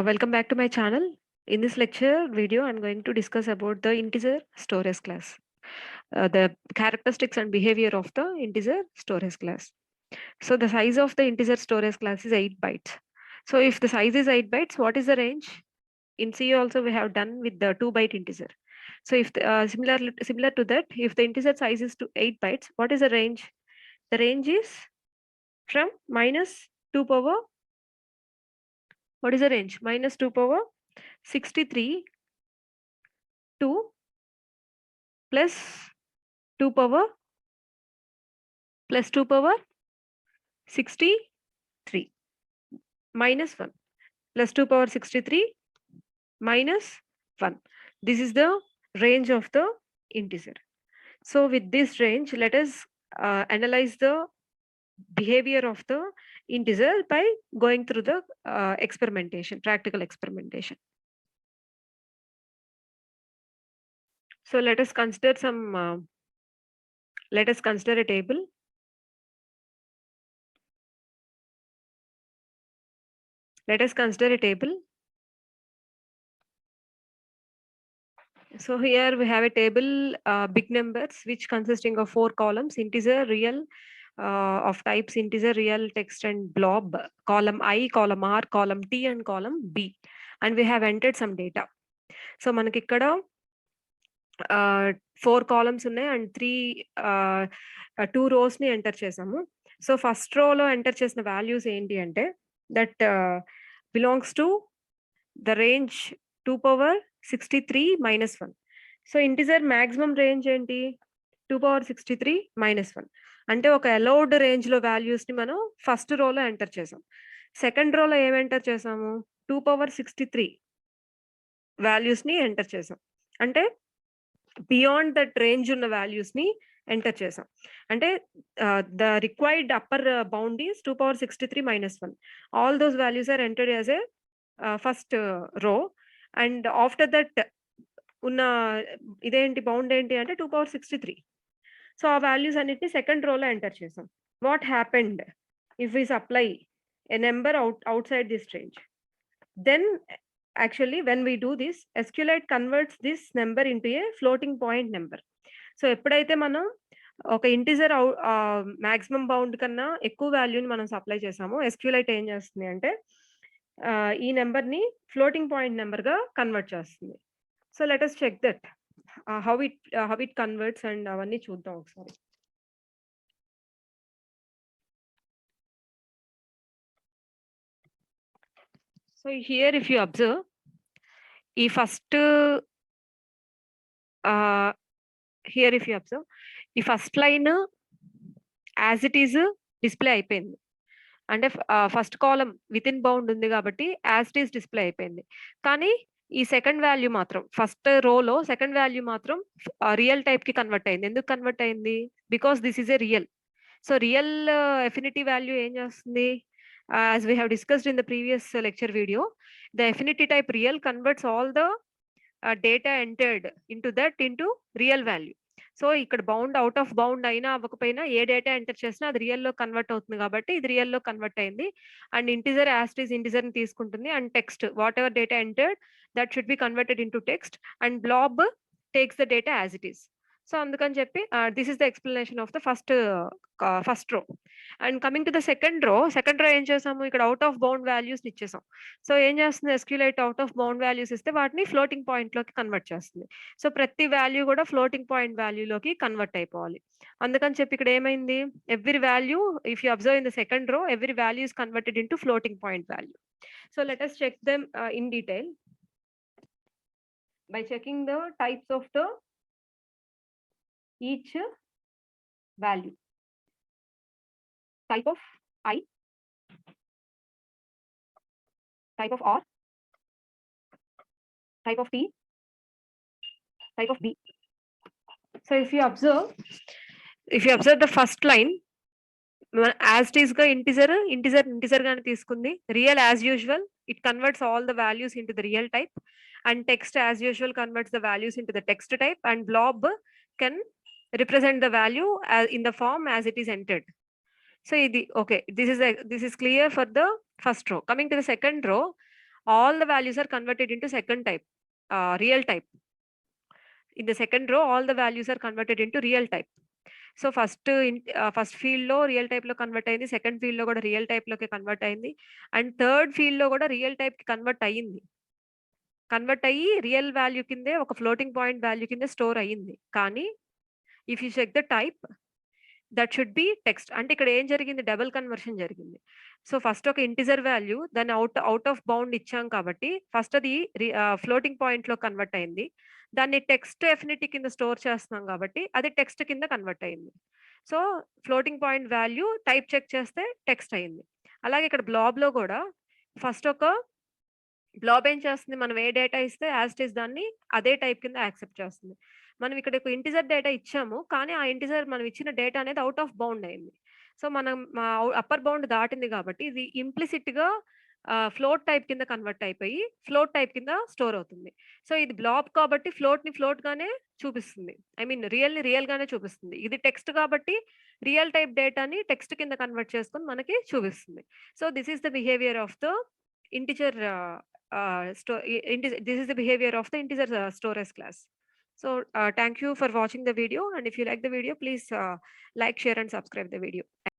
Welcome back to my channel. In this lecture video, I'm going to discuss about the integer storage class, the characteristics and behavior of the integer storage class. So the size of the integer storage class is 8 bytes. So if the size is 8 bytes, what is the range? In C also we have done with the 2-byte integer. So if similar to that, if the integer size is to 8 bytes, what is the range? The range is from minus 2 power. What is the range? Minus 2 power 63 to plus 2 power 63 minus 1 plus 2 power 63 minus 1. This is the range of the integer. So with this range, let us analyze the behavior of the integer by going through the practical experimentation. So let us consider a table. Let us consider a table. So here we have a table, big numbers, which consisting of 4 columns: integer, real, of types integer, real, text, and blob, column I, column R, column T, and column B. And we have entered some data. So మనకి ఇక్కడ 4 columns ఉన్నాయి and 2 rows ని enter చేసాము. So first రోలో enter చేసిన values ఏంటి అంటే that belongs to the range 2 power 63 minus 1. So integer maximum range ఏంటి? 2 power 63 minus 1. అంటే ఒక అలౌడ్ రేంజ్ లో వాల్యూస్ ని మనం ఫస్ట్ రోలో ఎంటర్ చేసాం. సెకండ్ రోలో ఏం ఎంటర్ చేసాము? 2 power 63 వాల్యూస్ ని ఎంటర్ చేసాం. అంటే బియాండ్ దట్ రేంజ్ ఉన్న వాల్యూస్ ని ఎంటర్ చేసాం. అంటే the required upper bound is 2 power 63 minus 1. All those values are entered as a first row. And after that ఉన్న ఇదేంటి బౌండ్ ఏంటి అంటే 2 power 63. సో ఆ వాల్యూస్ అన్నిటిని సెకండ్ రోలో ఎంటర్ చేసాం. What happened if we supply a number outside this range? Then actually when we do this, SQLite converts this number into a floating point number. So ఎప్పుడైతే మనం ఒక integer maximum bound కన్నా ఎక్కువ వాల్యూని మనం supply చేసామో SQLite ఏం చేస్తుంది అంటే ఈ నెంబర్ ని ఫ్లోటింగ్ పాయింట్ నెంబర్ గా కన్వర్ట్ చేస్తుంది. So let us check that how it converts and అవన్నీ చూద్దాం ఒకసారి. So here if you observe, ఈ ఫస్ట్ ఈ first line as it is display అయిపోయింది. అంటే first column within bound ఉంది కాబట్టి యాజ్ ఇట్ ఈజ్ డిస్ప్లే అయిపోయింది. కానీ ఈ సెకండ్ వాల్యూ మాత్రం ఫస్ట్ రోలో సెకండ్ వాల్యూ మాత్రం రియల్ టైప్ కి కన్వర్ట్ అయింది. ఎందుకు కన్వర్ట్ అయింది? Because this is a real. So real affinity value ఏం చేస్తుంది? as we have discussed in the previous lecture video, the affinity type real converts all the data entered into real value. So ఇక్కడ bound out of bound అయినా అవ్వకపోయినా ఏ data enter చేసినా అది real లో convert అవుతుంది కాబట్టి ఇది రియల్ లో కన్వర్ట్ అయింది. అండ్ ఇంటిజర్ యాస్టీస్ ఇంటిజర్ ని తీసుకుంటుంది. And text what ever data entered that should be converted into text and blob takes the data as it is. So అందుకని చెప్పి this is the explanation of the first row. And coming to the second row ఏం చేసాము? ఇక్కడ out of bound values ఇచ్చేసాం. So ఏం చేస్తుంది SQLite? Out of bound values ఇస్తే వాటిని ఫ్లోటింగ్ పాయింట్ లోకి కన్వర్ట్ చేస్తుంది. సో ప్రతి వాల్యూ కూడా ఫ్లోటింగ్ పాయింట్ వాల్యూలోకి కన్వర్ట్ అయిపోవాలి. అందుకని చెప్పి ఇక్కడ ఏమైంది? Every value, if you observe in the second row, every value is converted into floating point value. So let us check them in detail by checking the types of the each value. Type of I, type of R, type of T, type of B. So if you observe the first line, as it is ga integer గాని తీసుకుంది. Real as usual, it converts all the values into the real type, and text as usual converts the values into the text type, and blob can represent the value in the form as it is entered. So okay, this is clear for the first row. Coming to the second row, all the values are converted into second type, real type. In the second row, all the values are converted into real type. So, first ఫీల్డ్‌లో real టైప్‌లో convert అయింది. Second ఫీల్డ్‌లో గూడా real టైప్‌లోకి convert అయింది. And third ఫీల్డ్‌లో గూడా real టైప్‌కి కన్వర్ట్ అయ్యింది. కన్వర్ట్ అయ్యి రియల్ వాల్యూ కిందే ఒక ఫ్లోటింగ్ పాయింట్ వాల్యూ కింద స్టోర్ అయ్యింది. కానీ if you check the type that should be text. అంటే ఇక్కడ ఏం జరిగింది? డబుల్ కన్వర్షన్ జరిగింది. సో, ఫస్ట్ ఒక ఇంటిజర్ వాల్యూ దాన్ని ఔట్ ఆఫ్ బౌండ్ ఇచ్చాం కాబట్టి ఫస్ట్ అది ఫ్లోటింగ్ పాయింట్‌లో కన్వర్ట్ అయింది. దాన్ని టెక్స్ట్ డెఫినిటీ కింద స్టోర్ చేస్తున్నాం కాబట్టి అది టెక్స్ట్ కింద కన్వర్ట్ అయింది. So, floating point value type check చేస్తే టెక్స్ట్ అయింది. అలాగే ఇక్కడ బ్లాబ్‌లో గూడా ఫస్ట్ ఒక బ్లాబ్ ఏం చేస్తుంది? మనం ఏ డేటా ఇస్తే యాజ్ ఇట్ ఈజ్ దాన్ని అదే టైప్ కింద యాక్సెప్ట్ చేస్తుంది. మనం ఇక్కడ ఒక ఇంటిజర్ డేటా ఇచ్చాము. కానీ ఆ ఇంటిజర్ మనం ఇచ్చిన డేటా అనేది ఔట్ ఆఫ్ బౌండ్ అయింది. సో, మనం అప్పర్ బౌండ్ దాటింది కాబట్టి ఇది ఇంప్లిసిట్‌గా ఫ్లోట్ టైప్ కింద కన్వర్ట్ అయిపోయి ఫ్లోట్ టైప్ కింద స్టోర్ అవుతుంది. సో, ఇది బ్లాబ్ కాబట్టి ఫ్లోట్‌ని ఫ్లోట్‌గానే చూపిస్తుంది. ఐ మీన్ రియల్‌ని రియల్‌గానే చూపిస్తుంది. ఇది టెక్స్ట్ కాబట్టి రియల్ టైప్ డేటాని టెక్స్ట్ కింద కన్వర్ట్ చేసుకొని మనకి చూపిస్తుంది. So, this is the behaviour of the integer this is the behavior of the integer storage class. So thank you for watching the video, and if you like the video, please like, share and subscribe the video.